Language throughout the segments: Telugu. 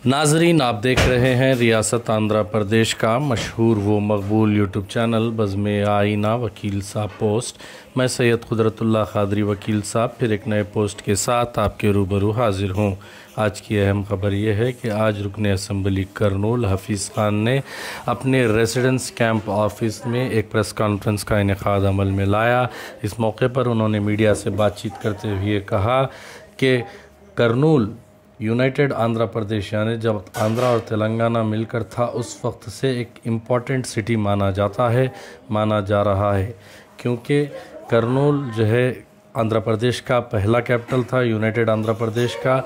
नाजरीन, आप देख रहे हैं रियासत आंध्र प्रदेश का मशहूर व मकबूल यूट्यूब चैनल बज़्म आईना वकील साहब पोस्ट। मैं सैयद कुदरतुल्लाह खादरी वकील साहब फिर एक नए पोस्ट के साथ आपके रूबरू हाजिर हूँ। आज की अहम खबर यह है कि आज रुकने असम्बली करनूल हफीज़ खान ने अपने रेजिडेंस कैंप ऑफिस में एक प्रेस कॉन्फ्रेंस का इनेकाद अमल में लाया। इस मौके पर उन्होंने मीडिया से बातचीत करते हुए कहा कि करनूल यूनाइटेड आंध्र प्रदेश यानी जब आंध्रा और तेलंगाना मिलकर था उस वक्त से एक इम्पॉर्टेंट सिटी माना जा रहा है, क्योंकि करनूल जो है आंध्र प्रदेश का पहला कैपिटल था यूनाइटेड आंध्र प्रदेश का।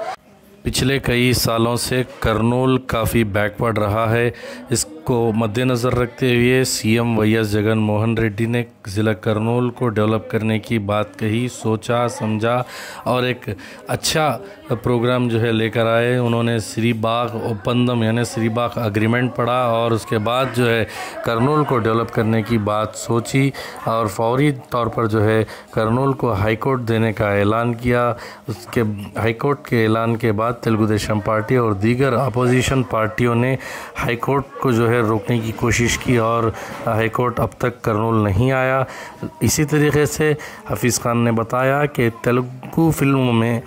पिछले कई सालों से करनूल काफ़ी बैकवर्ड रहा है। इसको मद्देनज़र रखते हुए सीएम वाईएस जगन मोहन रेड्डी ने ज़िला करनूल को डेवलप करने की बात कही, सोचा समझा और एक अच्छा प्रोग्राम जो है लेकर आए। उन्होंने श्रीबाग ओपंदम यानी श्रीबाग एग्रीमेंट पढ़ा और उसके बाद जो है करनूल को डेवलप करने की बात सोची और फौरी तौर पर जो है करनूल को हाई कोर्ट देने का ऐलान किया। उसके हाई कोर्ट के ऐलान के बाद तेलुगु देशम पार्टी और दीगर अपोजिशन पार्टियों ने हाई कोर्ट को जो है रोकने की कोशिश की और हाई कोर्ट अब तक करनूल नहीं आया। इसी तरीके से हफीज़ खान ने बताया कि तेलुगु फिल्मों में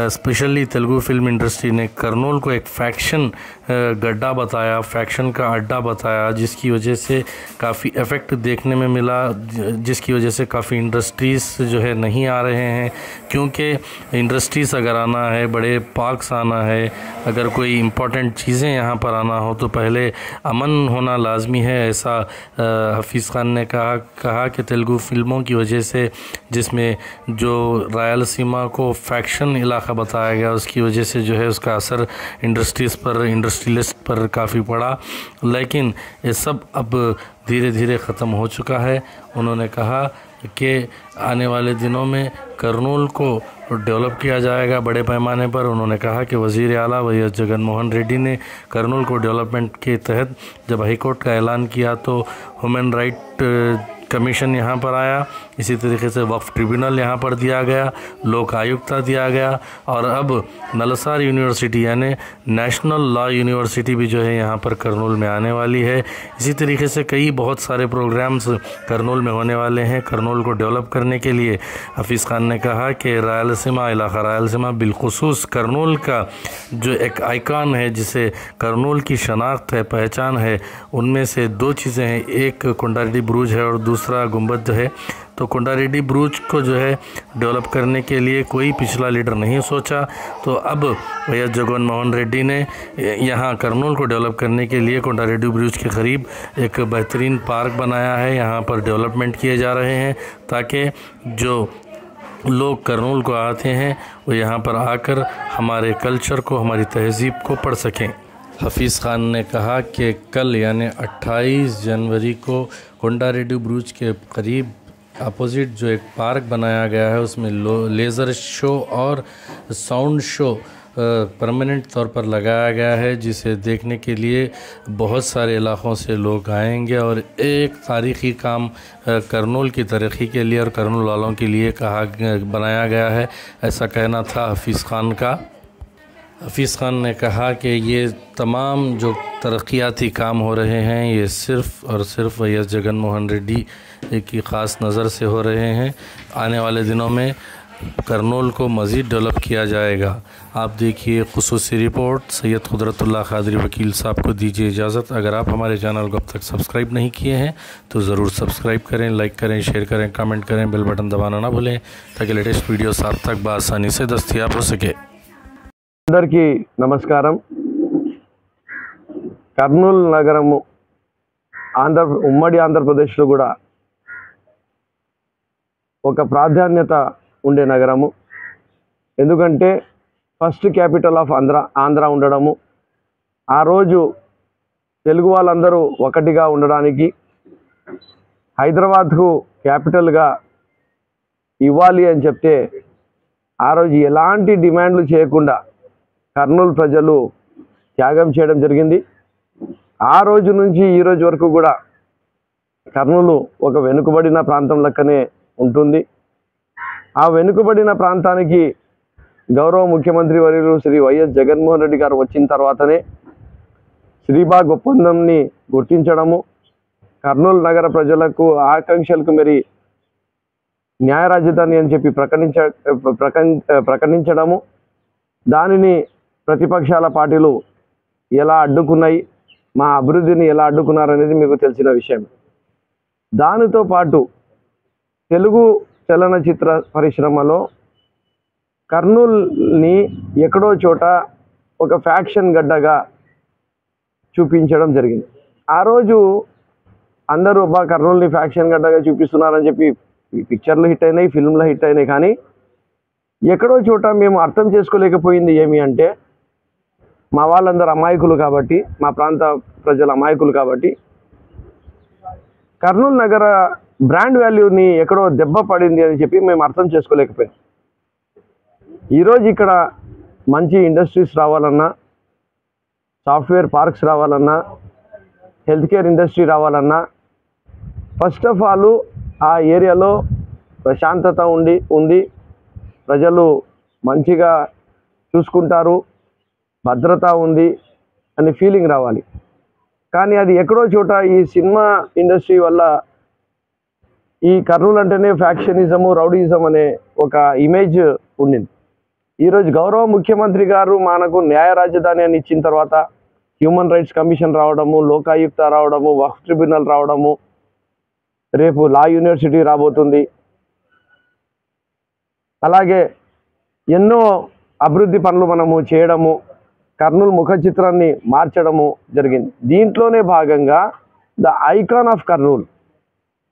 स्पेशली तेलुगु फिल्म इंडस्ट्री ने करनूल को एक फैक्शन गड्ढा बताया, फैक्शन का अड्डा बताया, जिसकी वजह से काफ़ी इफ़ेक्ट देखने में मिला, जिसकी वजह से काफ़ी इंडस्ट्रीज़ जो है नहीं आ रहे हैं। क्योंकि इंडस्ट्रीज़ अगर आना है, बड़े पार्क्स आना है, अगर कोई इम्पोर्टेंट चीज़ें यहाँ पर आना हो तो पहले अमन होना लाजमी है। ऐसा हफीज़ खान ने कहा कि तेलुगु फिल्मों की वजह से, जिसमें जो रायलसीमा को फैक्शन इलाका बताया गया, उसकी वजह से जो है उसका असर इंडस्ट्रीज़ पर, इंडस्ट्रियलिस्ट पर काफ़ी पड़ा। लेकिन ये सब अब धीरे धीरे ख़त्म हो चुका है। उन्होंने कहा कि आने वाले दिनों में करनूल को डेवलप किया जाएगा बड़े पैमाने पर। उन्होंने कहा कि वज़ीर आला वाईएस जगन मोहन रेड्डी ने करनूल को डेवलपमेंट के तहत जब हाई कोर्ट का ऐलान किया तो ह्यूमन राइट कमीशन यहाँ पर आया, इसी तरीके से वक्फ ट्रिब्यूनल यहाँ पर दिया गया, लोक आयुक्ता दिया गया और अब नलसार यूनिवर्सिटी यानी नेशनल लॉ यूनिवर्सिटी भी जो है यहाँ पर करनूल में आने वाली है। इसी तरीके से कई बहुत सारे प्रोग्राम्स करनूल में होने वाले हैं। करनूल को डेवलप करने के लिए हफीज़ खान ने कहा कि रायलसीमा इलाका, रायलसीमा बिलखुसूस करनूल का जो एक आइकॉन है, जिसे करनूल की शनाख्त है, पहचान है, उनमें से दो चीज़ें हैं, एक कोंडारेड्डी ब्रूज है और दूसरा गुंबद है। तो कोंडारेड्डी ब्रूज को जो है डेवलप करने के लिए कोई पिछला लीडर नहीं सोचा, तो अब वाईएस जगन मोहन रेड्डी ने यहाँ करनूल को डेवलप करने के लिए कोंडारेड्डी ब्रूज के करीब एक बेहतरीन पार्क बनाया है। यहाँ पर डेवलपमेंट किए जा रहे हैं ताकि जो लोग करनूल को आते हैं वो यहाँ पर आकर हमारे कल्चर को, हमारी तहज़ीब को पढ़ सकें। हफीज़ खान ने कहा कि कल यानी 28 जनवरी को कोंडारेड्डी ब्रूज के करीब अपोजिट जो एक पार्क बनाया गया है उसमें लेज़र शो और साउंड शो परमानेंट तौर पर लगाया गया है, जिसे देखने के लिए बहुत सारे इलाक़ों से लोग आएंगे और एक तारीख़ी काम करनूल की तरक्की के लिए और करनूल वालों के लिए बनाया गया है, ऐसा कहना था हफीज़ खान का। हफीज़ खान ने कहा कि ये तमाम जो तरक्याती काम हो रहे हैं ये सिर्फ़ और सिर्फ वाईएस जगन मोहन रेड्डी की ख़ास नज़र से हो रहे हैं। आने वाले दिनों में करनूल को मज़ीद डेवलप किया जाएगा। आप देखिए ख़ुसूसी रिपोर्ट। सैयद कुदरतुल्लाह खादरी वकील साहब को दीजिए इजाज़त। अगर आप हमारे चैनल को अब तक सब्सक्राइब नहीं किए हैं तो ज़रूर सब्सक्राइब करें, लाइक करें, शेयर करें, कमेंट करें, बेल बटन दबाना ना भूलें ताकि लेटेस्ट वीडियोस आप तक बआसानी से दस्तयाब हो सके। అందరికీ నమస్కారం। కర్నూలు నగరము ఉమ్మడి ఆంధ్రప్రదేశ్లో కూడా ఒక ప్రాధాన్యత ఉండే నగరము. ఎందుకంటే ఫస్ట్ క్యాపిటల్ ఆఫ్ ఆంధ్ర ఉండడము, ఆ రోజు తెలుగు వాళ్ళందరూ ఒకటిగా ఉండడానికి హైదరాబాద్కు క్యాపిటల్గా ఇవ్వాలి అని చెప్తే ఆ రోజు ఎలాంటి డిమాండ్లు చేయకుండా కర్నూలు ప్రజలు త్యాగం చేయడం జరిగింది. ఆ రోజు నుంచి ఈ రోజు వరకు కూడా కర్నూలు ఒక వెనుకబడిన ప్రాంతం లెక్కనే ఉంటుంది. ఆ వెనుకబడిన ప్రాంతానికి గౌరవ ముఖ్యమంత్రి వర్యులు శ్రీ వైఎస్ జగన్మోహన్ రెడ్డి గారు వచ్చిన తర్వాతనే శ్రీబాగ్ ఒప్పందంని గుర్తించడము, కర్నూలు నగర ప్రజలకు ఆకాంక్షలకు మరి న్యాయ రాజధాని అని చెప్పి ప్రకటించడము, దానిని ప్రతిపక్షాల పార్టీలు ఎలా అడ్డుకున్నాయి, మా అభివృద్ధిని ఎలా అడ్డుకున్నారనేది మీకు తెలిసిన విషయం. దానితో పాటు తెలుగు చలనచిత్ర పరిశ్రమలో కర్నూలుని ఎక్కడో చోట ఒక ఫ్యాక్షన్ గడ్డగా చూపించడం జరిగింది. ఆ రోజు అందరూ కర్నూలుని ఫ్యాక్షన్ గడ్డగా చూపిస్తున్నారని చెప్పి పిక్చర్లు హిట్ అయినాయి, ఫిల్మ్లు హిట్ అయినాయి. కానీ ఎక్కడో చోట మేము అర్థం చేసుకోలేకపోయింది ఏమి అంటే, మా వాళ్ళందరూ అమాయకులు కాబట్టి, మా ప్రాంత ప్రజల అమాయకులు కాబట్టి కర్నూలు నగర బ్రాండ్ వాల్యూని ఎక్కడో దెబ్బ పడింది అని చెప్పి మేము అర్థం చేసుకోలేకపోయాం. ఈరోజు ఇక్కడ మంచి ఇండస్ట్రీస్ రావాలన్నా, సాఫ్ట్వేర్ పార్క్స్ రావాలన్నా, హెల్త్ కేర్ ఇండస్ట్రీ రావాలన్నా, ఫస్ట్ ఆఫ్ ఆల్ ఆ ఏరియాలో ప్రశాంతత ఉంది, ప్రజలు మంచిగా చూసుకుంటారు, భద్రత ఉంది అనే ఫీలింగ్ రావాలి. కానీ అది ఎక్కడో చోట ఈ సినిమా ఇండస్ట్రీ వల్ల ఈ కర్నూలు అంటేనే ఫ్యాక్షనిజము, రౌడీజం అనే ఒక ఇమేజ్ ఉండింది. ఈరోజు గౌరవ ముఖ్యమంత్రి గారు మనకు న్యాయ రాజధాని అని ఇచ్చిన తర్వాత హ్యూమన్ రైట్స్ కమిషన్ రావడము, లోకాయుక్త రావడము, వక్ఫ్ ట్రిబ్యునల్ రావడము, రేపు లా యూనివర్సిటీ రాబోతుంది, అలాగే ఎన్నో అభివృద్ధి పనులు మనము చేయడము, కర్నూలు ముఖ చిత్రాన్ని మార్చడము జరిగింది. దీంట్లోనే భాగంగా the icon of Kurnool,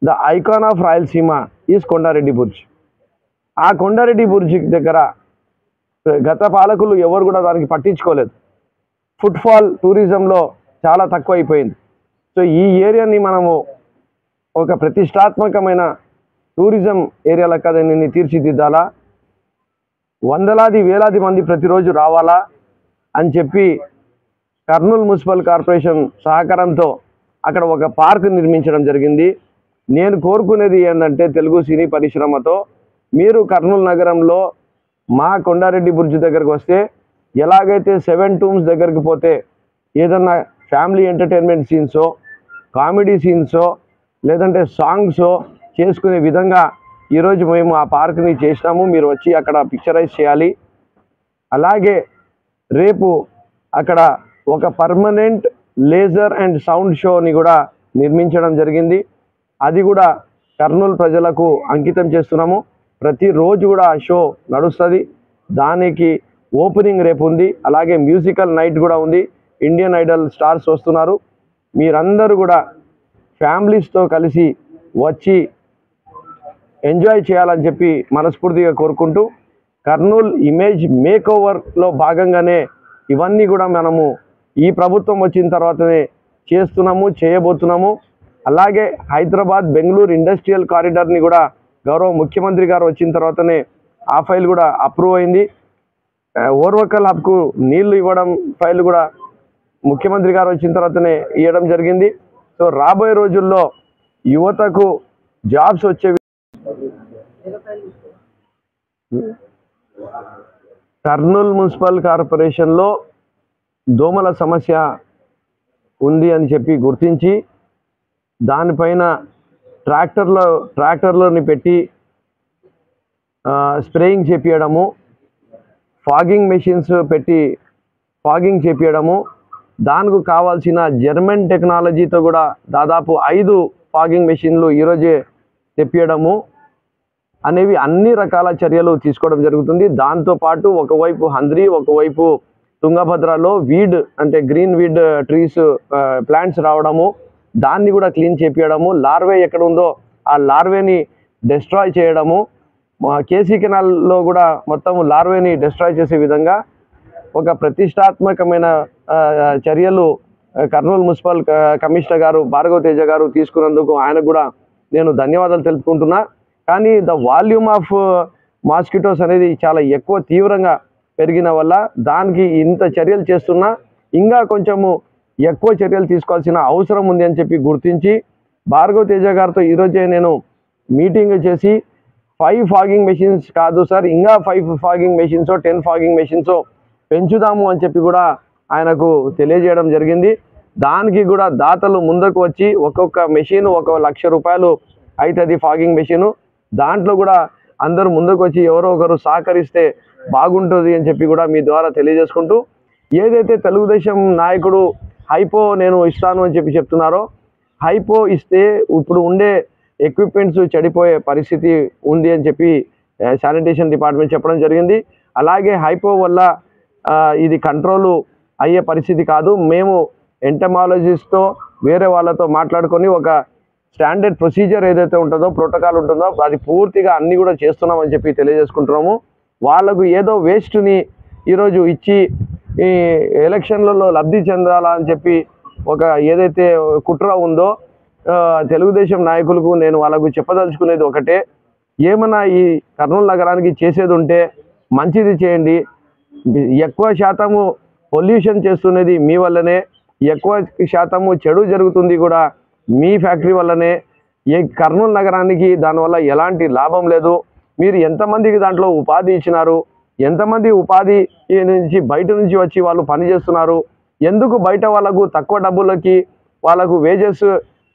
the icon of Rayalaseema is Kondareddy Burj. ఆ కొండారెడ్డి బుర్జ్ దగ్గర గత పాలకులు ఎవరు కూడా దానికి పట్టించుకోలేదు. ఫుట్ఫాల్ టూరిజంలో చాలా తక్కువ అయిపోయింది. సో ఈ ఏరియాని మనము ఒక ప్రతిష్టాత్మకమైన టూరిజం ఏరియా లెక్క దీనిని తీర్చిదిద్దాలా, వందలాది వేలాది మంది ప్రతిరోజు రావాలా అని చెప్పి కర్నూలు మున్సిపల్ కార్పొరేషన్ సహకారంతో అక్కడ ఒక పార్క్ నిర్మించడం జరిగింది. నేను కోరుకునేది ఏంటంటే, తెలుగు సినీ పరిశ్రమతో మీరు కర్నూలు నగరంలో మా కొండారెడ్డి బుర్జ్ దగ్గరకు వస్తే, ఎలాగైతే 7 టూమ్స్ దగ్గరికి పోతే ఏదన్నా ఫ్యామిలీ ఎంటర్టైన్మెంట్ సీన్సో, కామెడీ సీన్సో, లేదంటే సాంగ్సో చేసుకునే విధంగా ఈరోజు మేము ఆ పార్క్ని చేసినాము. మీరు వచ్చి అక్కడ పిక్చరైజ్ చేయాలి. అలాగే రేపు అక్కడ ఒక పర్మనెంట్ లేజర్ అండ్ సౌండ్ షోని కూడా నిర్మించడం జరిగింది. అది కూడా కర్నూలు ప్రజలకు అంకితం చేస్తున్నాము. ప్రతిరోజు కూడా ఆ షో నడుస్తుంది. దానికి ఓపెనింగ్ రేపు ఉంది. అలాగే మ్యూజికల్ నైట్ కూడా ఉంది. ఇండియన్ ఐడల్ స్టార్స్ వస్తున్నారు. మీరందరూ కూడా ఫ్యామిలీస్తో కలిసి వచ్చి ఎంజాయ్ చేయాలని చెప్పి మనస్ఫూర్తిగా కోరుకుంటూ, కర్నూలు ఇమేజ్ మేక్ ఓవర్లో భాగంగానే ఇవన్నీ కూడా మనము ఈ ప్రభుత్వం వచ్చిన తర్వాతనే చేస్తున్నాము, చేయబోతున్నాము. అలాగే హైదరాబాద్ బెంగళూరు ఇండస్ట్రియల్ కారిడార్ని కూడా గౌరవ ముఖ్యమంత్రి గారు వచ్చిన తర్వాతనే ఆ ఫైల్ కూడా అప్రూవ్ అయింది. ఓర్వకల్ హబ్కు నీళ్లు ఇవ్వడం ఫైల్ కూడా ముఖ్యమంత్రి గారు వచ్చిన తర్వాతనే ఇవ్వడం జరిగింది. సో రాబోయే రోజుల్లో యువతకు జాబ్స్ వచ్చేవి. కర్నూలు మున్సిపల్ కార్పొరేషన్లో దోమల సమస్య ఉంది అని చెప్పి గుర్తించి దానిపైన ట్రాక్టర్లని పెట్టి స్ప్రేయింగ్ చేపించడము, ఫాగింగ్ మెషిన్స్ పెట్టి ఫాగింగ్ చేపించడము, దానికి కావాల్సిన జర్మన్ టెక్నాలజీతో కూడా దాదాపు 5 ఫాగింగ్ మెషిన్లు ఈరోజే తెప్పియడము అనేవి అన్ని రకాల చర్యలు తీసుకోవడం జరుగుతుంది. దాంతోపాటు ఒకవైపు హంద్రి, ఒకవైపు తుంగభద్రలో వీడ్ అంటే గ్రీన్ వీడ్ ట్రీస్ ప్లాంట్స్ రావడము, దాన్ని కూడా క్లీన్ చేపించడము, లార్వే ఎక్కడ ఉందో ఆ లార్వేని డిస్ట్రాయ్ చేయడము, కేసీ కెనాల్లో కూడా మొత్తం లార్వేని డిస్ట్రాయ్ చేసే విధంగా ఒక ప్రతిష్టాత్మకమైన చర్యలు కర్నూలు మున్సిపల్ కమిషనర్ గారు భార్గవ తేజ గారు తీసుకున్నందుకు ఆయనకు కూడా నేను ధన్యవాదాలు తెలుపుకుంటున్నా. కానీ ద వాల్యూమ్ ఆఫ్ మాస్కిటోస్ అనేది చాలా ఎక్కువ తీవ్రంగా పెరిగిన వల్ల దానికి ఇంత చర్యలు చేస్తున్నా ఇంకా కొంచెము ఎక్కువ చర్యలు తీసుకోవాల్సిన అవసరం ఉంది అని చెప్పి గుర్తించి భార్గవ తేజ గారితో ఈరోజే నేను మీటింగ్ చేసి 5 ఫాగింగ్ మెషిన్స్ కాదు సార్, ఇంకా 5 ఫాగింగ్ మెషిన్స్ 10 ఫాగింగ్ మెషిన్స్ పెంచుదాము అని చెప్పి కూడా ఆయనకు తెలియజేయడం జరిగింది. దానికి కూడా దాతలు ముందుకు వచ్చి ఒక్కొక్క మెషిన్ 1 లక్ష రూపాయలు అవుతుంది ఫాగింగ్ మెషిన్. దాంట్లో కూడా అందరూ ముందుకు వచ్చి ఎవరో ఒకరు సహకరిస్తే బాగుంటుంది అని చెప్పి కూడా మీ ద్వారా తెలియజేసుకుంటూ, ఏదైతే తెలుగుదేశం నాయకుడు హైపో నేను ఇస్తాను అని చెప్పి చెప్తున్నారో, హైపో ఇస్తే ఇప్పుడు ఉండే ఎక్విప్మెంట్స్ చెడిపోయే పరిస్థితి ఉంది అని చెప్పి శానిటేషన్ డిపార్ట్మెంట్ చెప్పడం జరిగింది. అలాగే హైపో వల్ల ఇది కంట్రోల్ అయ్యే పరిస్థితి కాదు. మేము ఎంటమాలజిస్ట్తో వేరే వాళ్ళతో మాట్లాడుకొని ఒక స్టాండర్డ్ ప్రొసీజర్ ఏదైతే ఉంటుందో, ప్రోటోకాల్ ఉంటుందో అది పూర్తిగా అన్నీ కూడా చేస్తున్నామని చెప్పి తెలియజేసుకుంటున్నాము. వాళ్ళకు ఏదో వేస్ట్ని ఈరోజు ఇచ్చి ఈ ఎలక్షన్లలో లబ్ధి చెందాలా అని చెప్పి ఒక ఏదైతే కుట్ర ఉందో, తెలుగుదేశం నాయకులకు నేను వాళ్ళకు చెప్పదలుచుకునేది ఒకటే, ఏమన్నా ఈ కర్నూలు నగరానికి చేసేది ఉంటే మంచిది చేయండి. ఎక్కువ శాతము పొల్యూషన్ చేస్తున్నది మీ వల్లనే, ఎక్కువ శాతము చెడు జరుగుతుంది కూడా మీ ఫ్యాక్టరీ వల్లనే. కర్నూలు నగరానికి దానివల్ల ఎలాంటి లాభం లేదు. మీరు ఎంతమందికి దాంట్లో ఉపాధి ఇచ్చినారు, ఎంతమంది ఉపాధి నుంచి బయట నుంచి వచ్చి వాళ్ళు పని చేస్తున్నారు, ఎందుకు బయట వాళ్ళకు తక్కువ డబ్బులకి వాళ్ళకు వేజెస్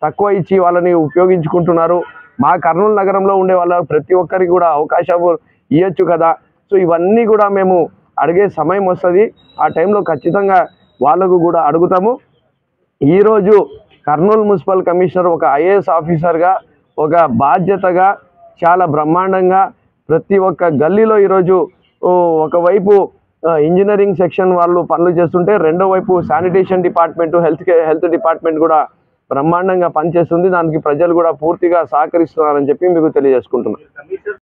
తక్కువ ఇచ్చి వాళ్ళని ఉపయోగించుకుంటున్నారు? మా కర్నూలు నగరంలో ఉండే వాళ్ళ ప్రతి ఒక్కరికి కూడా అవకాశం ఇవ్వచ్చు కదా. సో ఇవన్నీ కూడా మేము అడిగే సమయం వస్తుంది. ఆ టైంలో ఖచ్చితంగా వాళ్ళకు కూడా అడుగుతాము. ఈరోజు కర్నూలు మున్సిపల్ కమిషనర్ ఒక ఐఏఎస్ ఆఫీసర్గా, ఒక బాధ్యతగా, చాలా బ్రహ్మాండంగా ప్రతి ఒక్క గల్లీలో ఈరోజు ఒకవైపు ఇంజనీరింగ్ సెక్షన్ వాళ్ళు పనులు చేస్తుంటే, రెండో వైపు శానిటేషన్ డిపార్ట్మెంట్, హెల్త్ డిపార్ట్మెంట్ కూడా బ్రహ్మాండంగా పనిచేస్తుంది. దానికి ప్రజలు కూడా పూర్తిగా సహకరిస్తున్నారని చెప్పి మీకు తెలియజేసుకుంటున్నాను.